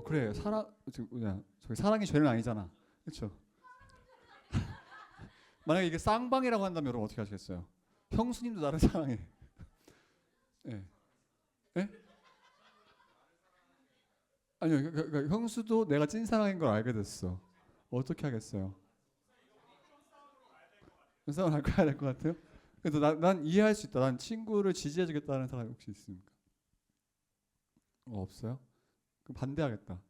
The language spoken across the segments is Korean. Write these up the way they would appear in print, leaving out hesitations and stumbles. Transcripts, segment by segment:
그래 저기 사랑이 죄는 아니잖아. 그렇죠? 만약에 이게 쌍방이라고 한다면 여러분 어떻게 하시겠어요? 형수님도 나를 사랑해. 예. 예? 아니요, 형수도 내가 찐사랑인 걸 알게 됐어. 어떻게 하겠어요? 싸움을 할 거야 될 것 같아요? 그래서 난 이해할 수 있다. 난 친구를 지지해주겠다는 사람이 혹시 있습니까? 없어요? 그럼 반대하겠다.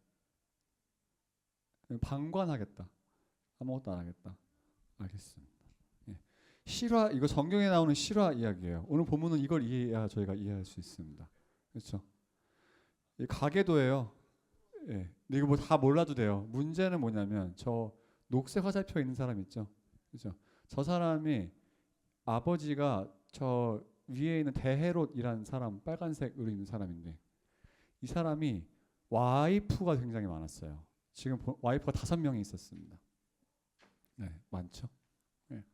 방관하겠다. 아무것도 안 하겠다. 알겠습니다. 예. 실화 이거 성경에 나오는 실화 이야기예요. 오늘 본문은 이걸 이해해야 저희가 이해할 수 있습니다. 그렇죠? 이 가계도예요. 예. 근데 이거 뭐 다 몰라도 돼요. 문제는 뭐냐면 저 녹색 화살표 있는 사람 있죠. 그렇죠? 저 사람이 아버지가 저 위에 있는 대헤롯이라는 사람 빨간색으로 있는 사람인데 이 사람이 와이프가 굉장히 많았어요. 지금 와이프가 5명이 있었습니다. 네, 많죠. 네.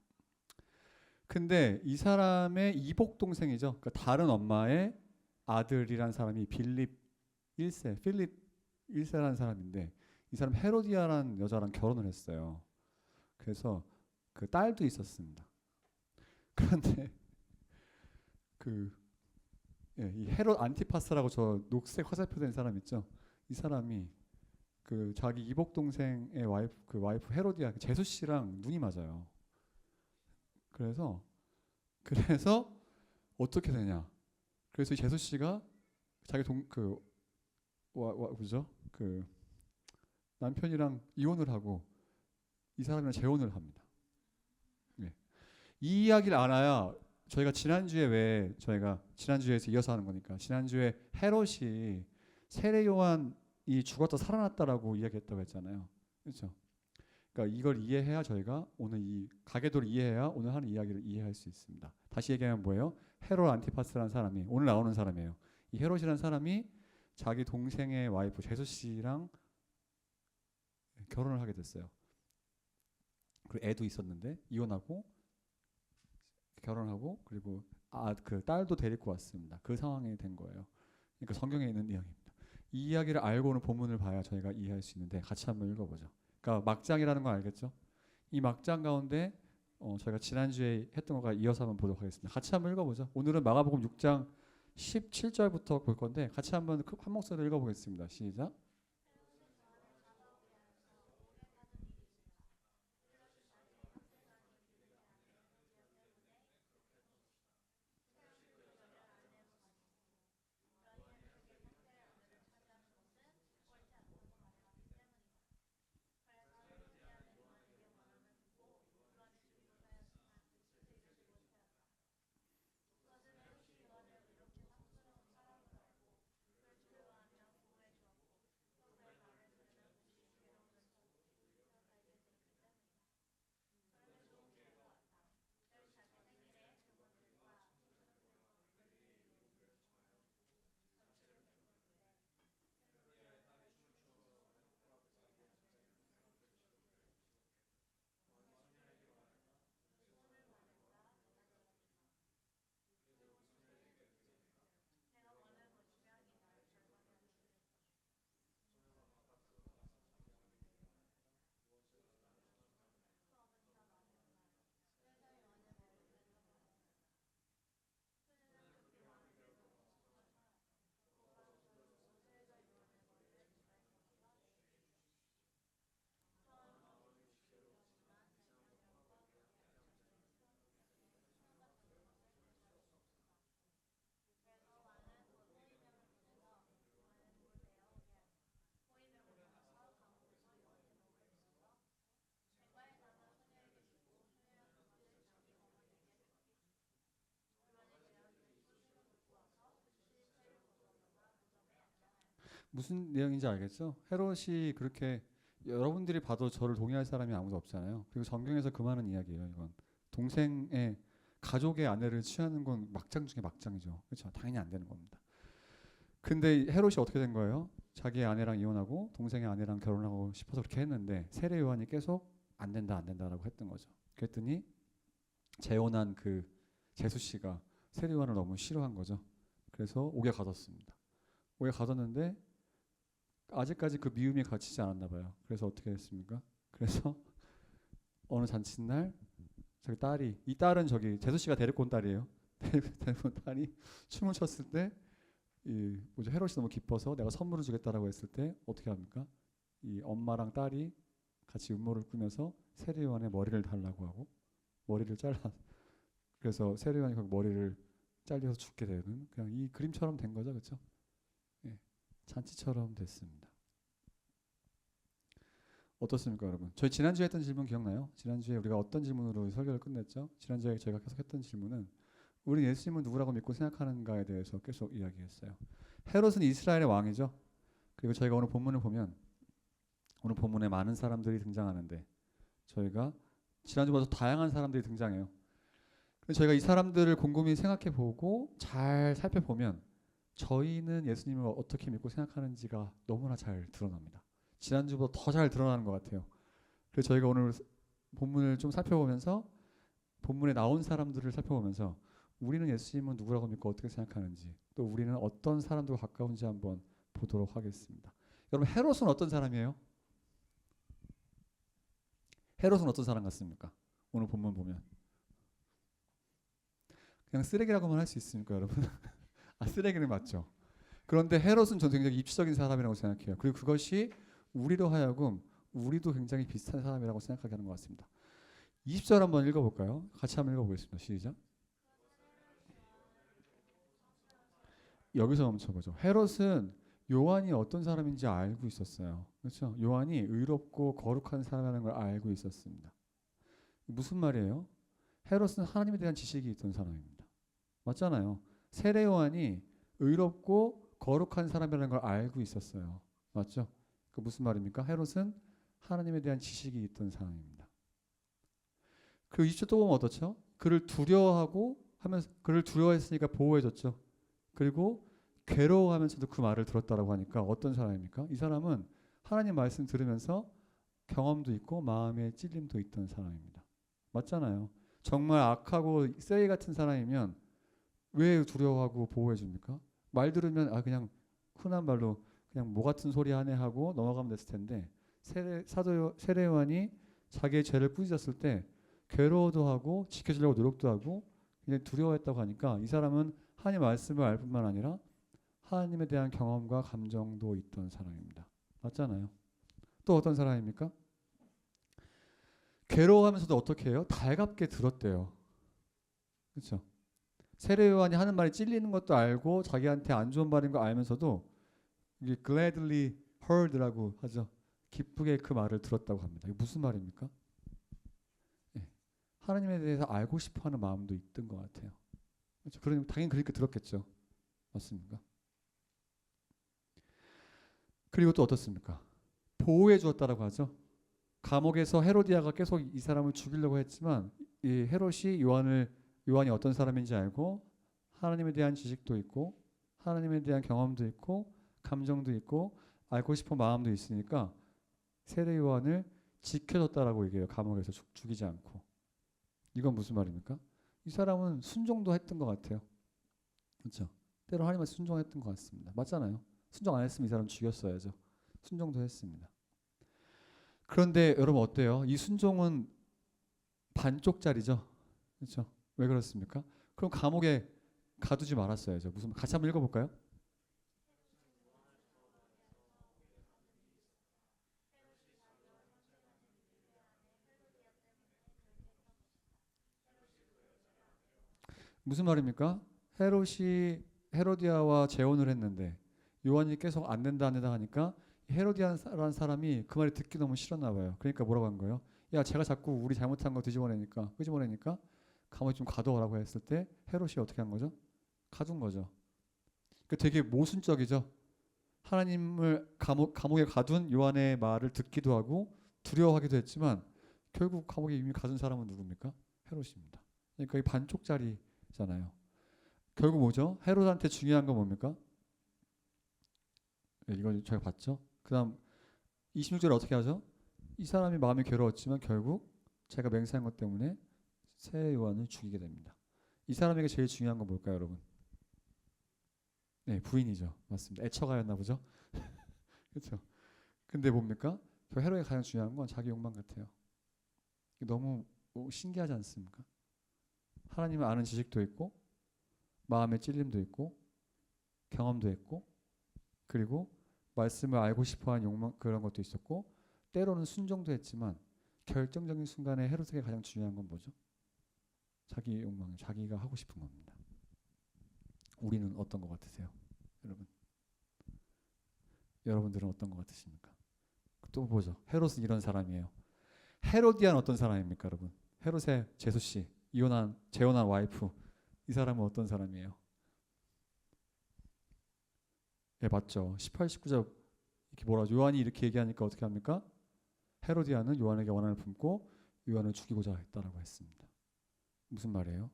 근데 이 사람의 이복 동생이죠. 그러니까 다른 엄마의 아들이란 사람이 필립 1세라는 사람인데 이 사람 헤로디아라는 여자랑 결혼을 했어요. 그래서 그 딸도 있었습니다. 그런데 그 예, 이 헤롯 안티파스라고 저 녹색 화살표 된 사람 있죠. 이 사람이 그 자기 이복 동생의 와이프 헤로디아 제수 씨랑 눈이 맞아요. 그래서 그래서 어떻게 되냐? 그래서 이 제수 씨가 자기 그죠? 그 남편이랑 이혼을 하고 이 사람이랑 재혼을 합니다. 네. 이 이야기를 알아야 저희가 지난주에 왜 저희가 지난주에서 이어서 하는 거니까 지난주에 헤롯이 세례 요한이 죽었다 살아났다라고 이야기했다고 했잖아요. 그렇죠? 그러니까 이걸 이해해야 저희가 오늘 이 가계도를 이해해야 오늘 하는 이야기를 이해할 수 있습니다. 다시 얘기하면 뭐예요? 헤롯 안티파스라는 사람이 오늘 나오는 사람이에요. 이 헤롯이라는 사람이 자기 동생의 와이프 제수 씨랑 결혼을 하게 됐어요. 그리고 애도 있었는데 이혼하고 결혼하고 그리고 그 딸도 데리고 왔습니다. 그 상황이 된 거예요. 그러니까 성경에 있는 이야기입니다. 이 이야기를 알고는 본문을 봐야 저희가 이해할 수 있는데 같이 한번 읽어보죠. 그러니까 막장이라는 거 알겠죠? 이 막장 가운데 저희가 지난주에 했던 거가 이어서 한번 보도록 하겠습니다. 같이 한번 읽어보죠. 오늘은 마가복음 6장 17절부터 볼 건데 같이 한번 한 목소리로 읽어보겠습니다. 시작. 무슨 내용인지 알겠죠? 헤롯이 그렇게 여러분들이 봐도 저를 동의할 사람이 아무도 없잖아요. 그리고 성경에서 그 많은 이야기예요. 이건 동생의 가족의 아내를 취하는 건 막장 중에 막장이죠. 그렇죠? 당연히 안 되는 겁니다. 근데 헤롯이 어떻게 된 거예요? 자기의 아내랑 이혼하고 동생의 아내랑 결혼하고 싶어서 그렇게 했는데 세례 요한이 계속 안 된다 안 된다라고 했던 거죠. 그랬더니 재혼한 그 제수 씨가 세례 요한을 너무 싫어한 거죠. 그래서 옥에 가뒀습니다. 옥에 가뒀는데 아직까지 그 미움이 갇히지 않았나 봐요. 그래서 어떻게 했습니까? 그래서 어느 잔칫날 저기 딸이, 이 딸은 저기 재수 씨가 데리고 온 딸이에요. 데리고 온 딸이 춤을 췄을 때 이 뭐죠? 헤롯이 너무 기뻐서 내가 선물을 주겠다라고 했을 때 어떻게 합니까? 이 엄마랑 딸이 같이 음모를 꾸며서 세례요한의 머리를 달라고 하고 머리를 잘라, 그래서 세례요한이 그 머리를 잘려서 죽게 되는, 그냥 이 그림처럼 된 거죠, 그렇죠? 예, 잔치처럼 됐습니다. 어떻습니까, 여러분? 저희 지난주에 했던 질문 기억나요? 지난주에 우리가 어떤 질문으로 설교를 끝냈죠? 지난주에 저희가 계속 했던 질문은 우리 예수님을 누구라고 믿고 생각하는가에 대해서 계속 이야기했어요. 헤롯은 이스라엘의 왕이죠. 그리고 저희가 오늘 본문을 보면 오늘 본문에 많은 사람들이 등장하는데 저희가 지난주보다 다양한 사람들이 등장해요. 그래서 저희가 이 사람들을 곰곰이 생각해보고 잘 살펴보면 저희는 예수님을 어떻게 믿고 생각하는지가 너무나 잘 드러납니다. 지난주보다 더 잘 드러나는 것 같아요. 그래서 저희가 오늘 본문을 좀 살펴보면서 본문에 나온 사람들을 살펴보면서 우리는 예수님은 누구라고 믿고 어떻게 생각하는지, 또 우리는 어떤 사람들과 가까운지 한번 보도록 하겠습니다. 여러분, 헤롯은 어떤 사람이에요? 헤롯은 어떤 사람 같습니까? 오늘 본문 보면 그냥 쓰레기라고만 할 수 있습니까, 여러분? 아, 쓰레기는 맞죠. 그런데 헤롯은 저는 굉장히 입시적인 사람이라고 생각해요. 그리고 그것이 우리로 하여금 우리도 굉장히 비슷한 사람이라고 생각하게 하는 것 같습니다. 20절 한번 읽어볼까요? 같이 한번 읽어보겠습니다. 시작. 여기서 멈춰보죠. 헤롯은 요한이 어떤 사람인지 알고 있었어요. 그렇죠? 요한이 의롭고 거룩한 사람이라는 걸 알고 있었습니다. 무슨 말이에요? 헤롯은 하나님에 대한 지식이 있던 사람입니다. 맞잖아요. 세례 요한이 의롭고 거룩한 사람이라는 걸 알고 있었어요. 맞죠? 그 무슨 말입니까? 헤롯은 하나님에 대한 지식이 있던 사람입니다. 그리고 20절 또 보면 어떻죠? 그를 두려워하고 하면서, 그를 두려워했으니까 보호해줬죠. 그리고 괴로워하면서도 그 말을 들었다라고 하니까 어떤 사람입니까? 이 사람은 하나님 말씀 들으면서 경험도 있고 마음에 찔림도 있던 사람입니다. 맞잖아요. 정말 악하고 쓰레기 같은 사람이면 왜 두려워하고 보호해 줍니까? 말 들으면 아 그냥 흔한 말로 그냥 뭐 같은 소리 하네 하고 넘어가면 됐을 텐데 세례 요한이 자기의 죄를 꾸짖었을 때 괴로워도 하고 지켜주려고 노력도 하고 그냥 두려워했다고 하니까 이 사람은 하나님 말씀을 알 뿐만 아니라 하나님에 대한 경험과 감정도 있던 사람입니다. 맞잖아요. 또 어떤 사람입니까? 괴로워하면서도 어떻게 해요? 달갑게 들었대요. 그렇죠? 세례 요한이 하는 말이 찔리는 것도 알고 자기한테 안 좋은 말인 거 알면서도 이게 gladly heard라고 하죠. 기쁘게 그 말을 들었다고 합니다. 이게 무슨 말입니까? 네. 하나님에 대해서 알고 싶어하는 마음도 있던 것 같아요. 그렇죠? 그러니 당연히 그렇게 들었겠죠. 맞습니까? 그리고 또 어떻습니까? 보호해 주었다라고 하죠. 감옥에서 헤로디아가 계속 이 사람을 죽이려고 했지만 이 헤롯이 요한이 어떤 사람인지 알고 하나님에 대한 지식도 있고 하나님에 대한 경험도 있고 감정도 있고 알고 싶은 마음도 있으니까 세례 요한을 지켜줬다라고 얘기해요. 감옥에서 죽이지 않고. 이건 무슨 말입니까? 이 사람은 순종도 했던 것 같아요. 그렇죠? 때로 하나님한테 순종했던 것 같습니다. 맞잖아요. 순종 안 했으면 이 사람 죽였어야죠. 순종도 했습니다. 그런데 여러분 어때요? 이 순종은 반쪽짜리죠. 그렇죠? 왜 그렇습니까? 그럼 감옥에 가두지 말았어야죠. 무슨 같이 한번 읽어볼까요? 무슨 말입니까? 헤로디아와 재혼을 했는데 요한이 계속 안 된다 하니까 헤로디아라는 사람이 그 말을 듣기 너무 싫었나 봐요. 그러니까 뭐라고 한 거예요? 야, 제가 자꾸 우리 잘못한 거 끄집어내니까 감옥에 좀 가둬라고 했을 때 헤롯이 어떻게 한 거죠? 가둔 거죠. 그 되게 모순적이죠. 하나님을 감옥에 가둔 요한의 말을 듣기도 하고 두려워하기도 했지만 결국 감옥에 이미 가둔 사람은 누굽니까? 헤롯입니다. 그러니까 이 반쪽짜리잖아요. 결국 뭐죠? 헤롯한테 중요한 건 뭡니까? 네, 이걸 저희가 봤죠. 그 다음 26절에 어떻게 하죠? 이 사람이 마음이 괴로웠지만 결국 제가 맹세한 것 때문에 새 요한을 죽이게 됩니다. 이 사람에게 제일 중요한 건 뭘까요, 여러분? 네, 부인이죠. 맞습니다. 애처가였나 보죠. 그렇죠? 근데 뭡니까? 헤롯에게 가장 중요한 건 자기 욕망 같아요. 너무 신기하지 않습니까? 하나님을 아는 지식도 있고 마음의 찔림도 있고 경험도 했고 그리고 말씀을 알고 싶어하는 욕망 그런 것도 있었고 때로는 순종도 했지만 결정적인 순간에 헤롯에게 가장 중요한 건 뭐죠? 자기 욕망, 자기가 하고 싶은 겁니다. 우리는 어떤 것 같으세요? 여러분? 여러분들은 어떤 것 같으십니까? 또 보죠. 헤롯은 이런 사람이에요. 헤로디안 어떤 사람입니까, 여러분? 헤롯의 제수 씨, 재혼한 와이프. 이 사람은 어떤 사람이에요? 예, 맞죠. 18, 19절 이렇게 요한이 이렇게 얘기하니까 어떻게 합니까? 헤로디아는 요한에게 원한을 품고 요한을 죽이고자 했다라고 했습니다. 무슨 말이에요?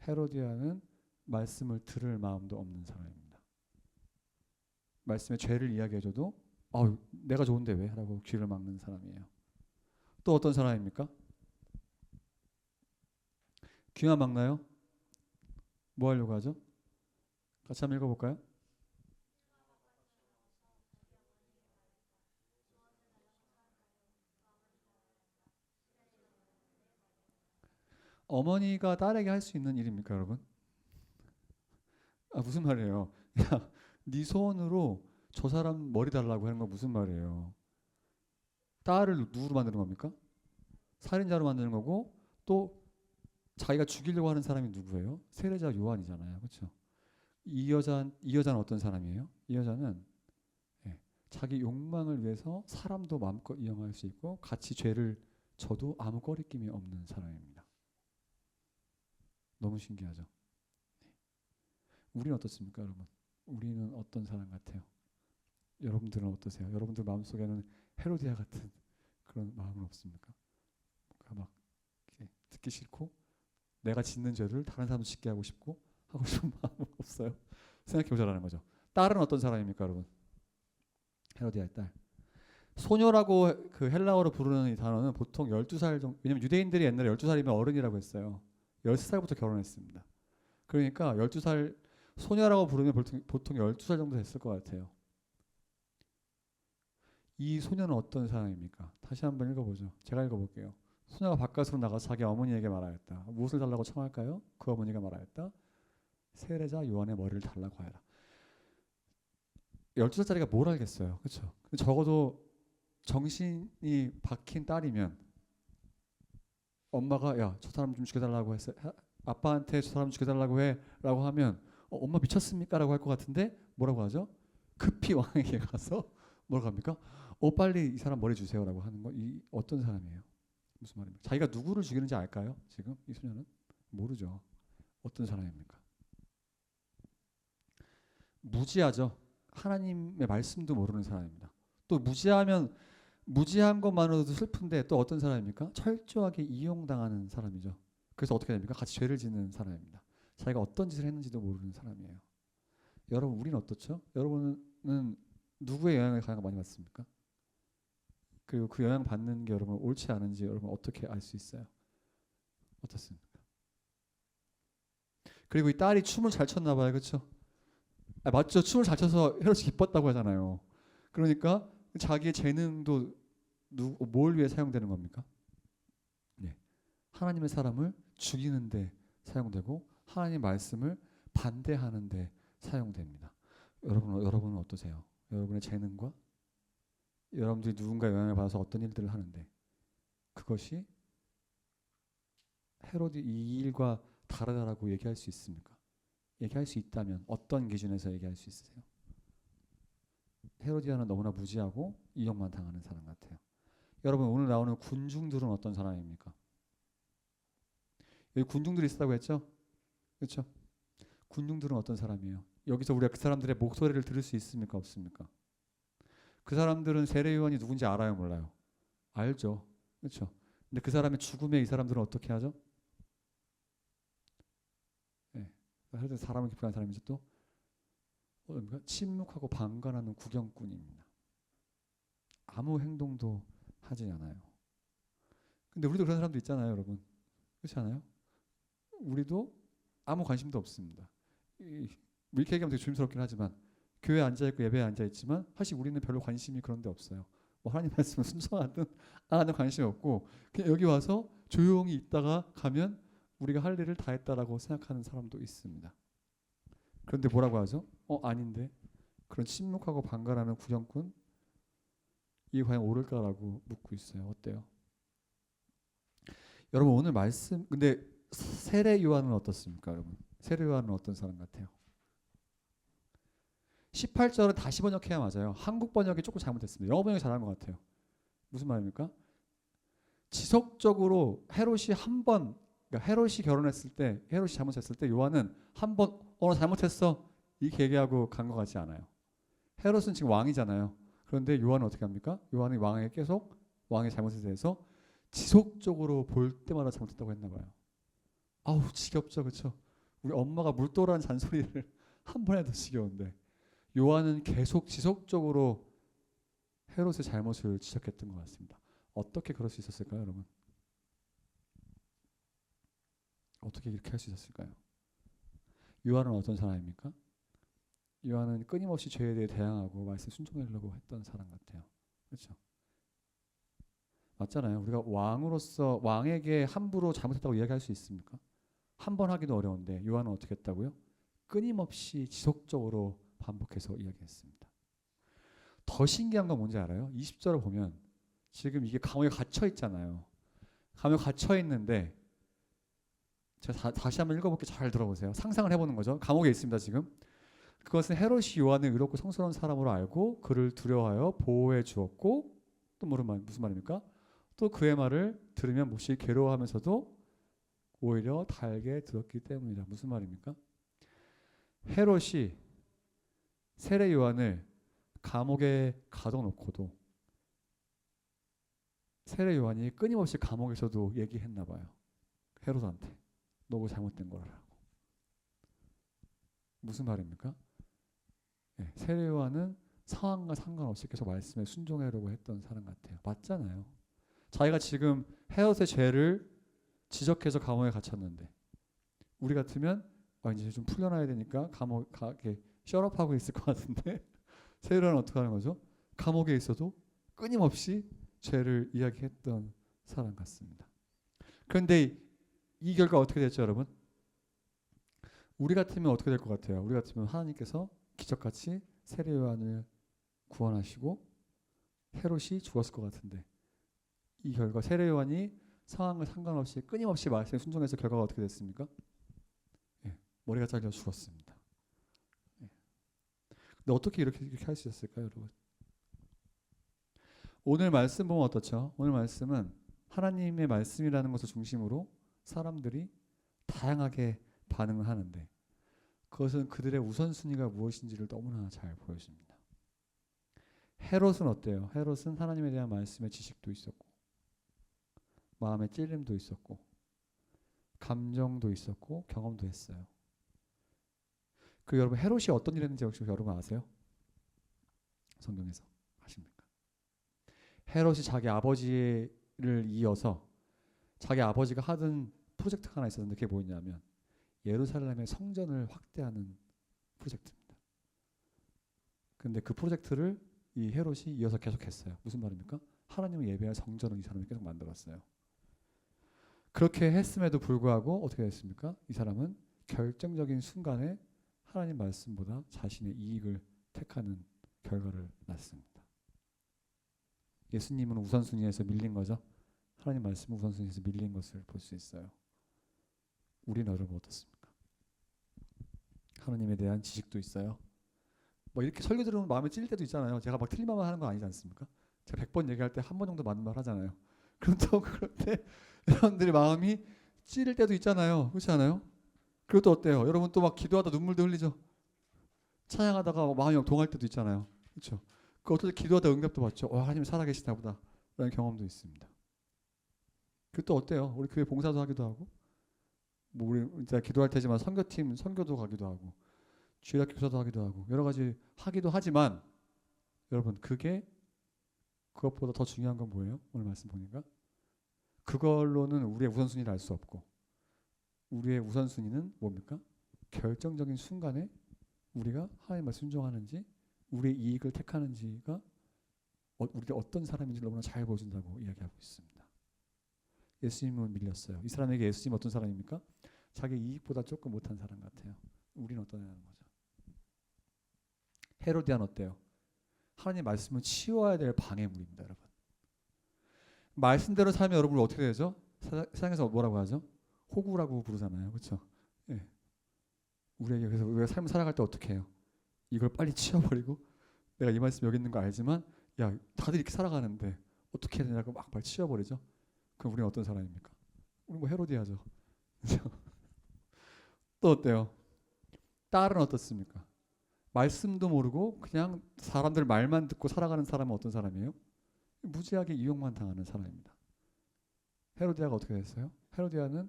헤로디아는 말씀을 들을 마음도 없는 사람입니다. 말씀의 죄를 이야기해줘도 내가 좋은데 왜? 라고 귀를 막는 사람이에요. 또 어떤 사람입니까? 귀만 막나요? 뭐 하려고 하죠? 같이 한번 읽어볼까요? 어머니가 딸에게 할 수 있는 일입니까, 여러분? 무슨 말이에요? 야, 네 소원으로 저 사람 머리 달라고 하는 건 무슨 말이에요? 딸을 누구로 만드는 겁니까? 살인자로 만드는 거고 또 자기가 죽이려고 하는 사람이 누구예요? 세례자 요한이잖아요, 그렇죠? 이 여자는 어떤 사람이에요? 이 여자는 예, 자기 욕망을 위해서 사람도 마음껏 이용할 수 있고 같이 죄를 져도 아무 꺼리낌이 없는 사람입니다. 너무 신기하죠? 우리는 어떻습니까, 여러분? 우리는 어떤 사람 같아요? 여러분들은 어떠세요? 여러분들 마음속에는 헤로디아 같은 그런 마음은 없습니까? 그러니까 막 듣기 싫고 내가 짓는 죄를 다른 사람도 짓게 하고 싶고 하고 싶은 마음은 없어요. 생각해 보자라는 거죠. 딸은 어떤 사람입니까, 여러분? 헤로디아의 딸. 소녀라고 그 헬라어로 부르는 이 단어는 보통 12살 정도, 왜냐면 유대인들이 옛날에 12살이면 어른이라고 했어요. 13살부터 결혼했습니다. 그러니까 12살 소녀라고 부르면 보통 12살 정도 됐을 것 같아요. 이 소녀는 어떤 사람입니까? 다시 한번 읽어보죠. 제가 읽어볼게요. 소녀가 바깥으로 나가서 자기 어머니에게 말하였다. 무엇을 달라고 청할까요? 그 어머니가 말하였다. 세례자 요한의 머리를 달라고 하여라. 12살짜리가 뭘 알겠어요. 그렇죠? 적어도 정신이 박힌 딸이면 엄마가 야, 저 사람 좀 죽여달라고 했어. 아빠한테 저 사람 죽여달라고 해 라고 하면 엄마 미쳤습니까? 라고 할 것 같은데 뭐라고 하죠? 급히 왕에게 가서 뭐라고 합니까? 빨리 이 사람 머리 주세요 라고 하는 거. 이 어떤 사람이에요? 무슨 말입니까? 자기가 누구를 죽이는지 알까요? 지금 이 소녀는? 모르죠. 어떤 사람입니까? 무지하죠. 하나님의 말씀도 모르는 사람입니다. 또 무지한 것만으로도 슬픈데 또 어떤 사람입니까? 철저하게 이용당하는 사람이죠. 그래서 어떻게 됩니까? 같이 죄를 짓는 사람입니다. 자기가 어떤 짓을 했는지도 모르는 사람이에요. 여러분 우리는 어떻죠? 여러분은 누구의 영향을 가장 많이 받습니까? 그리고 그 영향 받는 게 여러분 옳지 않은지 여러분 어떻게 알 수 있어요? 어떻습니까? 그리고 이 딸이 춤을 잘 췄나 봐요. 그렇죠? 맞죠. 춤을 잘 춰서 헤롯이 기뻤다고 하잖아요. 그러니까 자기의 재능도 뭘 위해 사용되는 겁니까? 네. 하나님의 사람을 죽이는데 사용되고 하나님의 말씀을 반대하는데 사용됩니다. 여러분은 어떠세요? 여러분의 재능과 여러분들이 누군가의 영향을 받아서 어떤 일들을 하는데 그것이 헤롯이 이 일과 다르다라고 얘기할 수 있습니까? 얘기할 수 있다면 어떤 기준에서 얘기할 수 있으세요? 헤로디아는 너무나 무지하고 이용만 당하는 사람 같아요. 여러분 오늘 나오는 군중들은 어떤 사람입니까? 여기 군중들이 있다고 했죠? 그렇죠? 군중들은 어떤 사람이에요? 여기서 우리가 그 사람들의 목소리를 들을 수 있습니까? 없습니까? 그 사람들은 세례요한이 누군지 알아요? 몰라요? 알죠. 그렇죠? 근데 그 사람의 죽음에 이 사람들은 어떻게 하죠? 네. 사람을 기쁘게 하는 사람이죠 또? 침묵하고 방관하는 구경꾼입니다. 아무 행동도 하지 않아요. 근데 우리도 그런 사람도 있잖아요, 여러분. 그렇지 않아요? 우리도 아무 관심도 없습니다. 이렇게 얘기하면 되게 조심스럽긴 하지만 교회에 앉아있고 예배에 앉아있지만 사실 우리는 별로 관심이 그런 데 없어요. 뭐 하나님 말씀을 순종하든 안 하든 관심이 없고 그냥 여기 와서 조용히 있다가 가면 우리가 할 일을 다 했다라고 생각하는 사람도 있습니다. 그런데 뭐라고 하죠? 아닌데 그런 침묵하고 방관하는 구정꾼 이게 과연 옳을까라고 묻고 있어요. 어때요? 여러분 오늘 말씀 근데 세례 요한은 어떻습니까, 여러분? 세례 요한은 어떤 사람 같아요? 18절은 다시 번역해야 맞아요. 한국 번역이 조금 잘못했습니다. 영어 번역이 잘한 것 같아요. 무슨 말입니까? 지속적으로 헤롯이 한 번, 그러니까 헤롯이 결혼했을 때, 헤롯이 잘못했을 때 요한은 한 번, 너 잘못했어 이렇게 얘기하고 간 것 같지 않아요. 헤롯은 지금 왕이잖아요. 그런데 요한은 어떻게 합니까? 요한은 왕에게 계속 왕의 잘못에 대해서 지속적으로 볼 때마다 잘못했다고 했나 봐요. 아우 지겹죠, 그렇죠? 우리 엄마가 물도라는 잔소리를 한 번 해도 지겨운데 요한은 계속 지속적으로 헤롯의 잘못을 지적했던 것 같습니다. 어떻게 그럴 수 있었을까요, 여러분? 어떻게 이렇게 할 수 있었을까요? 요한은 어떤 사람입니까? 요한은 끊임없이 죄에 대해 대항하고 말씀 순종하려고 했던 사람 같아요. 그렇죠? 맞잖아요. 우리가 왕으로서 왕에게 함부로 잘못했다고 이야기할 수 있습니까? 한 번 하기도 어려운데 요한은 어떻게 했다고요? 끊임없이 지속적으로 반복해서 이야기했습니다. 더 신기한 건 뭔지 알아요? 20절을 보면 지금 이게 감옥에 갇혀 있잖아요. 감옥에 갇혀 있는데 제가 다시 한번 읽어볼게요. 잘 들어보세요. 상상을 해보는 거죠. 감옥에 있습니다 지금. 그것은 헤롯이 요한을 의롭고 성스러운 사람으로 알고 그를 두려워하여 보호해 주었고 또 무슨 말입니까? 또 그의 말을 들으면 몹시 괴로워하면서도 오히려 달게 들었기 때문이다. 무슨 말입니까? 헤롯이 세례 요한을 감옥에 가둬놓고도 세례 요한이 끊임없이 감옥에서도 얘기했나 봐요. 헤롯한테 너가 잘못된 거라고. 무슨 말입니까? 네, 세례 요한은 상황과 상관없이 계속 말씀에 순종하려고 했던 사람 같아요. 맞잖아요. 자기가 지금 헤롯의 죄를 지적해서 감옥에 갇혔는데 우리 같으면 이제 좀 풀려나야 되니까 감옥 가게 셧업하고 있을 것 같은데 세례 요한은 어떻게 하는 거죠? 감옥에 있어도 끊임없이 죄를 이야기했던 사람 같습니다. 그런데 이 결과 어떻게 됐죠, 여러분? 우리 같으면 어떻게 될 것 같아요? 우리 같으면 하나님께서 기적같이 세례 요한을 구원하시고 헤롯이 죽었을 것 같은데 이 결과 세례 요한이 상황을 상관없이 끊임없이 말씀에 순종해서 결과가 어떻게 됐습니까? 예, 머리가 잘려 죽었습니다. 예. 근데 어떻게 이렇게 할 수 있었을까요, 여러분? 오늘 말씀 보면 어떻죠? 오늘 말씀은 하나님의 말씀이라는 것을 중심으로 사람들이 다양하게 반응을 하는데 그것은 그들의 우선순위가 무엇인지를 너무나 잘 보여줍니다. 헤롯은 어때요? 헤롯은 하나님에 대한 말씀의 지식도 있었고 마음의 찔림도 있었고 감정도 있었고 경험도 했어요. 그 여러분 헤롯이 어떤 일 했는지 혹시 여러분 아세요? 성경에서 아십니까? 헤롯이 자기 아버지를 이어서 자기 아버지가 하던 프로젝트가 하나 있었는데 그게 뭐였냐면 예루살렘의 성전을 확대하는 프로젝트입니다. 근데 그 프로젝트를 이 헤롯이 이어서 계속했어요. 무슨 말입니까? 하나님을 예배할 성전을 이 사람이 계속 만들었어요. 그렇게 했음에도 불구하고 어떻게 됐습니까? 이 사람은 결정적인 순간에 하나님 말씀보다 자신의 이익을 택하는 결과를 낳습니다. 예수님은 우선순위에서 밀린 거죠. 하나님 말씀은 우선순위에서 밀린 것을 볼 수 있어요. 우리는 여러분 어떻습니까? 하나님에 대한 지식도 있어요. 뭐 이렇게 설교 들으면 마음에 찔릴 때도 있잖아요. 제가 막 틀린 말만 하는 거 아니지 않습니까? 제가 100번 얘기할 때 한 번 정도 맞는 말 하잖아요. 그럼 또 그럴 때 여러분들의 마음이 찔릴 때도 있잖아요. 그렇지 않아요? 그리고 또 어때요? 여러분 또 막 기도하다 눈물도 흘리죠. 찬양하다가 마음이 막 동할 때도 있잖아요. 그렇죠? 그 어떨 때 기도하다 응답도 받죠. 하나님 살아계시나 보다 라는 경험도 있습니다. 그리고 또 어때요? 우리 교회 봉사도 하기도 하고 뭐 우리 이제 기도할 테지만 선교팀 선교도 가기도 하고 주일학교 교사도 하기도 하고 여러 가지 하기도 하지만 여러분 그것보다 더 중요한 건 뭐예요? 오늘 말씀 보니까 그걸로는 우리의 우선순위를 알 수 없고 우리의 우선순위는 뭡니까? 결정적인 순간에 우리가 하나님을 순종하는지 우리의 이익을 택하는지가 우리가 어떤 사람인지 너무나 잘 보여준다고 이야기하고 있습니다. 예수님은 밀렸어요. 이 사람에게 예수님 어떤 사람입니까? 자기 이익보다 조금 못한 사람 같아요. 우리는 어떠냐는 거죠. 헤로디안 어때요? 하나님 말씀을 치워야 될 방해물입니다, 여러분. 말씀대로 살면 여러분 어떻게 되죠? 세상에서 뭐라고 하죠? 호구라고 부르잖아요, 그렇죠? 예. 우리에게 그래서 우리가 삶을 살아갈 때 어떻게 해요? 이걸 빨리 치워버리고 내가 이 말씀 여기 있는 거 알지만 야 다들 이렇게 살아가는데 어떻게 해야 되냐고 막 빨리 치워버리죠. 그럼 우리는 어떤 사람입니까? 우리 뭐 헤로디아죠. 또 어때요? 딸은 어떻습니까? 말씀도 모르고 그냥 사람들 말만 듣고 살아가는 사람은 어떤 사람이에요? 무지하게 이용만 당하는 사람입니다. 헤로디아가 어떻게 됐어요? 헤로디아는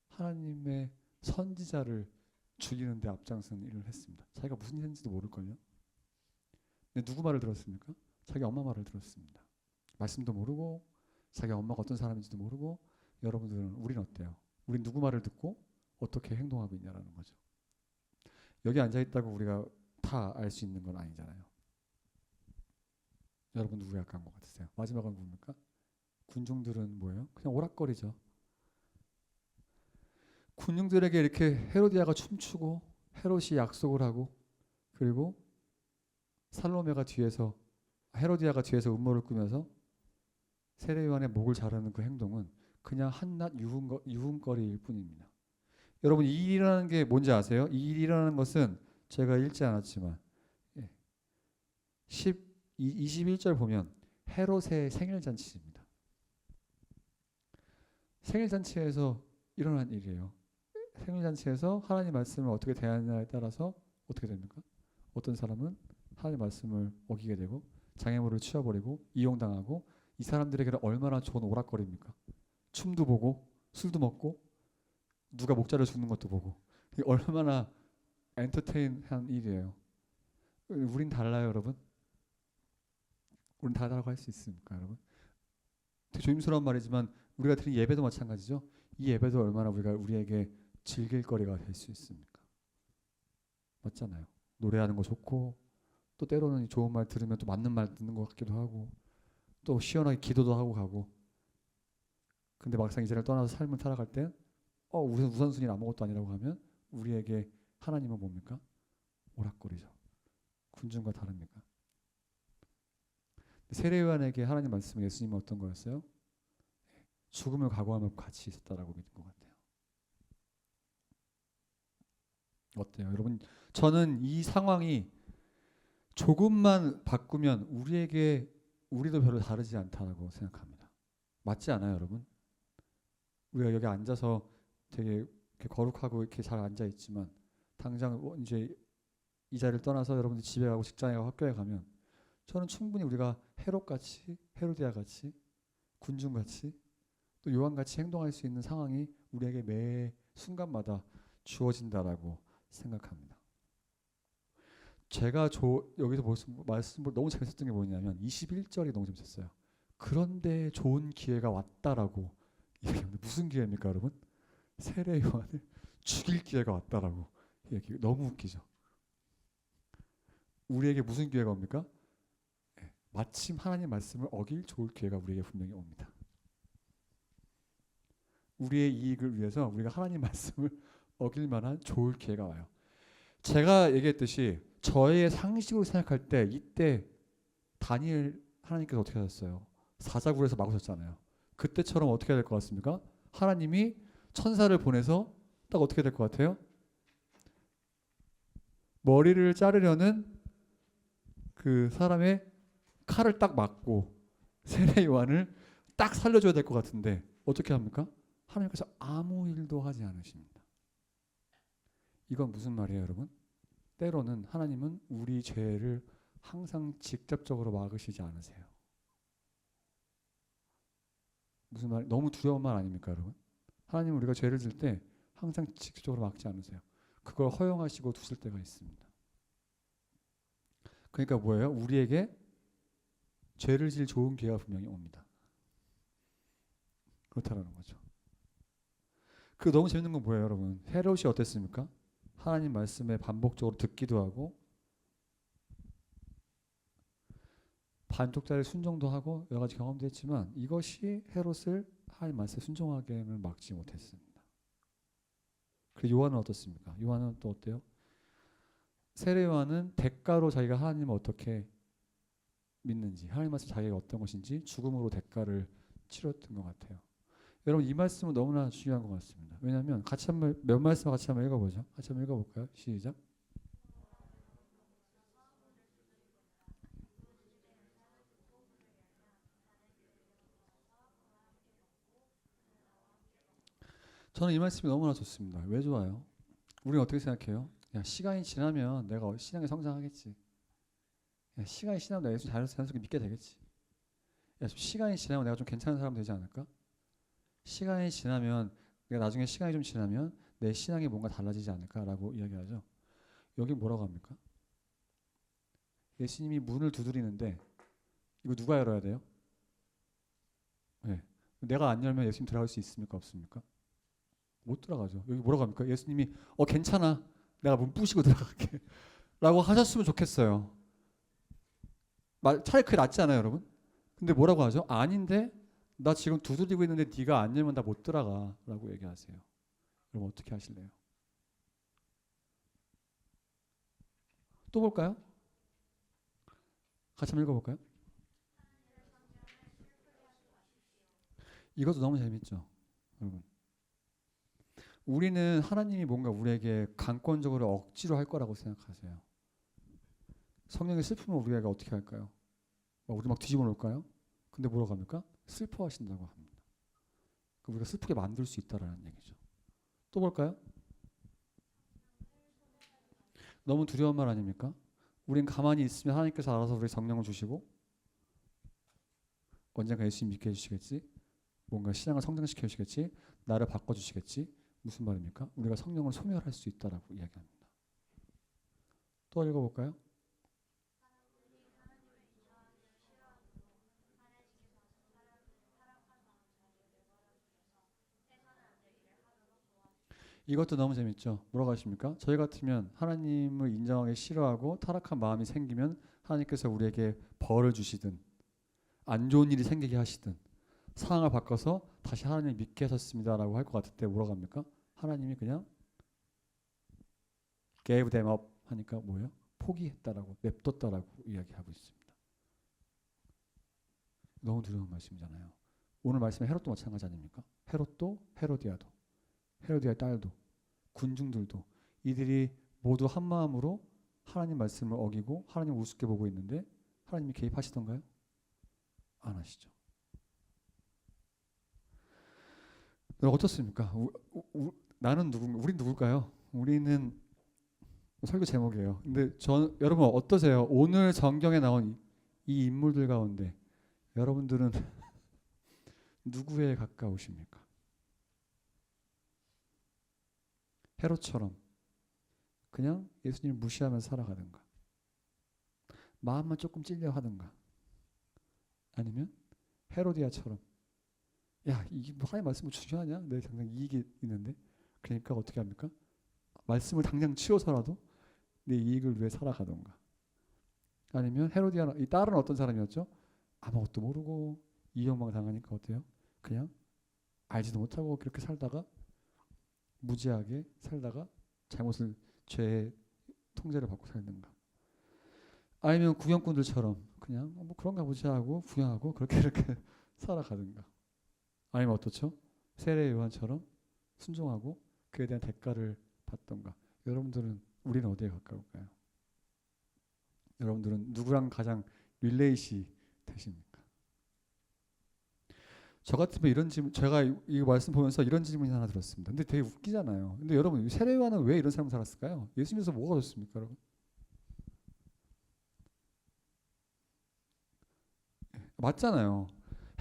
하나님의 선지자를 죽이는 데 앞장선 일을 했습니다. 자기가 무슨 일 했는지도 모를걸요. 근데 누구 말을 들었습니까? 자기 엄마 말을 들었습니다. 말씀도 모르고 자기 엄마가 어떤 사람인지도 모르고. 여러분들은 우리는 어때요? 우린 누구 말을 듣고 어떻게 행동하고 있냐라는 거죠. 여기 앉아있다고 우리가 다 알 수 있는 건 아니잖아요. 여러분 누구에 가까운 것 같으세요? 마지막은 뭡니까? 군중들은 뭐예요? 그냥 오락거리죠. 군중들에게 이렇게 헤로디아가 춤추고 헤롯이 약속을 하고 그리고 헤로디아가 뒤에서 음모를 꾸며서 세례요한의 목을 자르는 그 행동은 그냥 한낱 유흥거리일 뿐입니다. 여러분 이 일이라는 게 뭔지 아세요? 이 일이라는 것은 제가 읽지 않았지만 21절 보면 헤롯의 생일잔치입니다. 생일잔치에서 일어난 일이에요. 생일잔치에서 하나님 말씀을 어떻게 대하느냐에 따라서 어떻게 됩니까? 어떤 사람은 하나님 말씀을 어기게 되고 장애물을 치워버리고 이용당하고. 이 사람들에게는 얼마나 좋은 오락거리입니까? 춤도 보고 술도 먹고 누가 목자를 죽는 것도 보고. 이게 얼마나 엔터테인한 일이에요. 우린 달라요, 여러분. 우린 다르다고 할 수 있습니까, 여러분? 되게 조심스러운 말이지만 우리가 드린 예배도 마찬가지죠. 이 예배도 얼마나 우리에게 즐길 거리가 될 수 있습니까? 맞잖아요. 노래하는 거 좋고 또 때로는 좋은 말 들으면 또 맞는 말 듣는 것 같기도 하고 또 시원하게 기도도 하고 가고. 근데 막상 이 자리를 떠나서 삶을 살아갈 때 우선순위는 아무것도 아니라고 하면 우리에게 하나님은 뭡니까? 오락거리죠. 군중과 다릅니까? 세례요한에게 하나님 말씀 예수님은 어떤 거였어요? 죽음을 각오하며 같이 있었다라고 믿는 것 같아요. 어때요? 여러분 저는 이 상황이 조금만 바꾸면 우리도 별로 다르지 않다고 생각합니다. 맞지 않아요, 여러분? 우리가 여기 앉아서 되게 이렇게 거룩하고 이렇게 잘 앉아 있지만 당장 이제 이 자리를 떠나서 여러분들 집에 가고 직장에 가고 학교에 가면 저는 충분히 우리가 헤롯같이 헤로디아같이 군중같이 또 요한같이 행동할 수 있는 상황이 우리에게 매 순간마다 주어진다라고 생각합니다. 제가 여기서 말씀을 너무 재밌었던 게 뭐냐면 21절이 너무 재밌었어요. 그런데 좋은 기회가 왔다라고 이야기합니다. 무슨 기회입니까, 여러분? 세례 요한을 죽일 기회가 왔다라고 이야기. 너무 웃기죠. 우리에게 무슨 기회가 옵니까? 마침 하나님 말씀을 어길 좋을 기회가 우리에게 분명히 옵니다. 우리의 이익을 위해서 우리가 하나님 말씀을 어길 만한 좋을 기회가 와요. 제가 얘기했듯이 저의 상식으로 생각할 때 이때 다니엘 하나님께서 어떻게 하셨어요? 사자굴에서 막으셨잖아요. 그때처럼 어떻게 해야 될 것 같습니까? 하나님이 천사를 보내서 딱 어떻게 될 것 같아요? 머리를 자르려는 그 사람의 칼을 딱 맞고 세례 요한을 딱 살려줘야 될 것 같은데 어떻게 합니까? 하나님께서 아무 일도 하지 않으십니다. 이건 무슨 말이에요, 여러분? 때로는 하나님은 우리 죄를 항상 직접적으로 막으시지 않으세요. 무슨 말? 너무 두려운 말 아닙니까, 여러분? 하나님은 우리가 죄를 질 때 항상 직접적으로 막지 않으세요. 그걸 허용하시고 두실 때가 있습니다. 그러니까 뭐예요? 우리에게 죄를 질 좋은 기회가 분명히 옵니다. 그렇다라는 거죠. 그 너무 재밌는 건 뭐예요, 여러분? 헤롯이 어땠습니까? 하나님 말씀에 반복적으로 듣기도 하고 반쪽짜리 순종도 하고 여러 가지 경험도 했지만 이것이 헤롯을 하나님 말씀에 순종하게는 막지 못했습니다. 그리고 요한은 어떻습니까? 요한은 또 어때요? 세례 요한은 대가로 자기가 하나님을 어떻게 믿는지, 하나님 말씀 자기가 어떤 것인지 죽음으로 대가를 치렀던 것 같아요. 여러분 이 말씀은 너무나 중요한 것 같습니다. 왜냐하면 같이 한번 몇 말씀 같이 한번 읽어보죠. 같이 한번 읽어볼까요? 시작. 저는 이 말씀이 너무나 좋습니다. 왜 좋아요? 우리는 어떻게 생각해요? 야, 시간이 지나면 내가 신앙에 성장하겠지. 야, 시간이 지나면 내가 예수 자연스럽게 믿게 되겠지. 야, 시간이 지나면 내가 좀 괜찮은 사람 되지 않을까? 시간이 지나면 내가 나중에 시간이 좀 지나면 내 신앙이 뭔가 달라지지 않을까라고 이야기하죠. 여기 뭐라고 합니까? 예수님이 문을 두드리는데 이거 누가 열어야 돼요? 네. 내가 안 열면 예수님 들어갈 수 있습니까? 없습니까? 못 들어가죠. 여기 뭐라고 합니까? 예수님이 괜찮아. 내가 문 부시고 들어갈게. 라고 하셨으면 좋겠어요. 차라리 그게 낫지 않아요, 여러분? 근데 뭐라고 하죠? 아닌데 나 지금 두드리고 있는데 네가 안 열면 나 못 들어가 라고 얘기하세요. 여러분 어떻게 하실래요? 또 볼까요? 같이 한번 읽어볼까요? 이것도 너무 재밌죠, 여러분. 우리는 하나님이 뭔가 우리에게 강권적으로 억지로 할 거라고 생각하세요. 성령의 슬픔을 우리가 어떻게 할까요? 우리 막 뒤집어 놓을까요? 근데 뭐라고 합니까? 슬퍼하신다고 합니다. 우리가 슬프게 만들 수 있다라는 얘기죠. 또 볼까요? 너무 두려운 말 아닙니까? 우린 가만히 있으면 하나님께서 알아서 우리 성령을 주시고 언젠가 예수님 믿게 해주시겠지? 뭔가 신앙을 성장시켜 주시겠지? 나를 바꿔주시겠지? 무슨 말입니까? 우리가 성령을 소멸할 수 있다라고 이야기합니다. 또 읽어볼까요? 이것도 너무 재밌죠. 뭐라고 하십니까? 저희 같으면 하나님을 인정하기 싫어하고 타락한 마음이 생기면 하나님께서 우리에게 벌을 주시든 안 좋은 일이 생기게 하시든 상황을 바꿔서 다시 하나님을 믿게 하셨습니다라고 할 것 같을 때 뭐라고 합니까? 하나님이 그냥 gave them up 하니까 뭐예요? 포기했다라고 냅뒀다라고 이야기하고 있습니다. 너무 두려운 말씀이잖아요. 오늘 말씀에 헤롯도 마찬가지 아닙니까? 헤롯도 헤로디아의 딸도 군중들도 이들이 모두 한 마음으로 하나님 말씀을 어기고 하나님을 우습게 보고 있는데 하나님이 개입하시던가요? 안 하시죠. 어떻습니까? 나는 누군가? 우린 누굴까요? 우리는 설교 제목이에요. 근데 여러분 어떠세요? 오늘 성경에 나온 이 인물들 가운데 여러분들은 누구에 가까우십니까? 헤롯처럼 그냥 예수님을 무시하면서 살아가든가 마음만 조금 찔려 하든가 아니면 헤로디아처럼 야 이게 뭐 하나님 말씀을 중요하냐? 내 당장 이익이 있는데 그러니까 어떻게 합니까? 말씀을 당장 치워서라도 내 이익을 위해 살아가던가 아니면 헤로디아 이 딸은 어떤 사람이었죠? 아무것도 모르고 이용만 당하니까 어때요? 그냥 알지도 못하고 그렇게 살다가 무지하게 살다가 죄의 통제를 받고 살든가 아니면 구경꾼들처럼 그냥 뭐 그런가 보지 하고 구경하고 그렇게 살아가든가 아니면 어떻죠? 세례 요한처럼 순종하고 그에 대한 대가를 받던가 우리는 어디에 가까울까요? 여러분들은 누구랑 가장 릴레이시 되십니까? 저 같으면 이런 질문, 제가 이 말씀 보면서 이런 질문이 하나 들었습니다. 근데 되게 웃기잖아요. 근데 여러분, 세례 요한은 왜 이런 삶을 살았을까요? 예수님에서 뭐가 좋습니까, 여러분? 맞잖아요.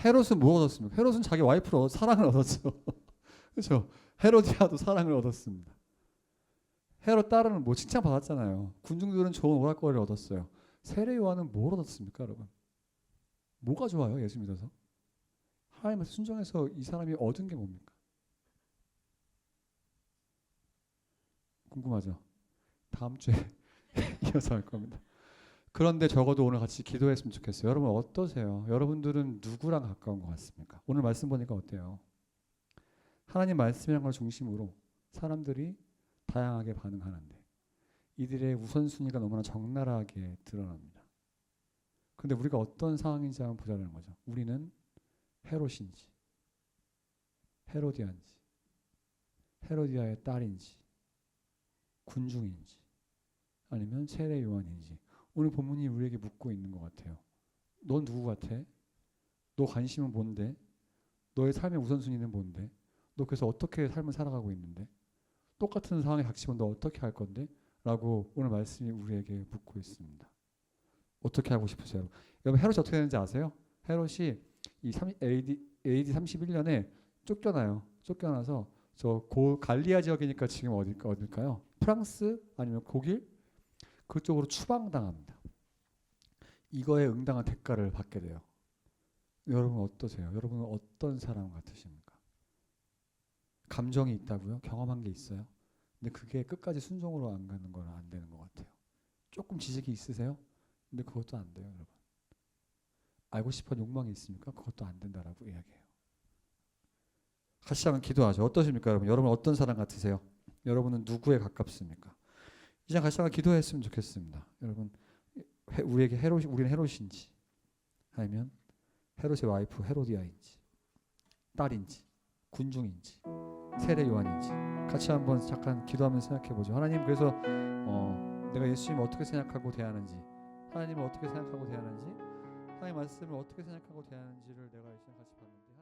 헤롯은 뭐가 얻었습니까? 헤롯은 자기 와이프로 사랑을 얻었죠. 그렇죠? 헤로디아도 사랑을 얻었습니다. 헤롯 딸은 뭐 칭찬 받았잖아요. 군중들은 좋은 오락거리를 얻었어요. 세례 요한은 뭘 얻었습니까, 여러분? 뭐가 좋아요, 예수 믿어서? 하나님의 순종해서 이 사람이 얻은 게 뭡니까? 궁금하죠? 다음 주에 이어서 할 겁니다. 그런데 적어도 오늘 같이 기도했으면 좋겠어요. 여러분 어떠세요? 여러분들은 누구랑 가까운 것 같습니까? 오늘 말씀 보니까 어때요? 하나님 말씀이란 걸 중심으로 사람들이 다양하게 반응하는데 이들의 우선순위가 너무나 적나라하게 드러납니다. 근데 우리가 어떤 상황인지 한번 보자는 거죠. 우리는 헤롯인지 헤로디아인지 헤로디아의 딸인지 군중인지 아니면 세례 요한인지 오늘 본문이 우리에게 묻고 있는 것 같아요. 넌 누구 같아? 너 관심은 뭔데? 너의 삶의 우선순위는 뭔데? 너 그래서 어떻게 삶을 살아가고 있는데? 똑같은 상황에 닥치면 너 어떻게 할 건데? 라고 오늘 말씀이 우리에게 묻고 있습니다. 어떻게 하고 싶으세요? 여러분 헤롯이 어떻게 되는지 아세요? 헤롯이 이 AD 31년에 쫓겨나서 저 갈리아 지역이니까 지금 어딜까요? 프랑스 아니면 독일 그쪽으로 추방당합니다. 이거에 응당한 대가를 받게 돼요. 여러분 어떠세요? 여러분은 어떤 사람 같으십니까? 감정이 있다고요? 경험한 게 있어요? 근데 그게 끝까지 순종으로 안 가는 건 안 되는 것 같아요. 조금 지식이 있으세요? 근데 그것도 안 돼요, 여러분. 알고 싶은 욕망이 있습니까? 그것도 안 된다라고 이야기해요. 같이 한번 기도하죠. 어떠십니까, 여러분? 여러분 어떤 사람 같으세요? 여러분은 누구에 가깝습니까? 이제 같이 한번 기도했으면 좋겠습니다. 여러분, 우리에게 우리는 헤롯인지 아니면 헤롯의 와이프 헤로디아인지 딸인지 군중인지 세례 요한인지 같이 한번 잠깐 기도하면서 생각해 보죠. 하나님, 그래서 내가 예수님을 어떻게 생각하고 대하는지, 하나님을 어떻게 생각하고 대하는지, 하나님 말씀을 어떻게 생각하고 대하는지를 내가 이제 같이 봤는데.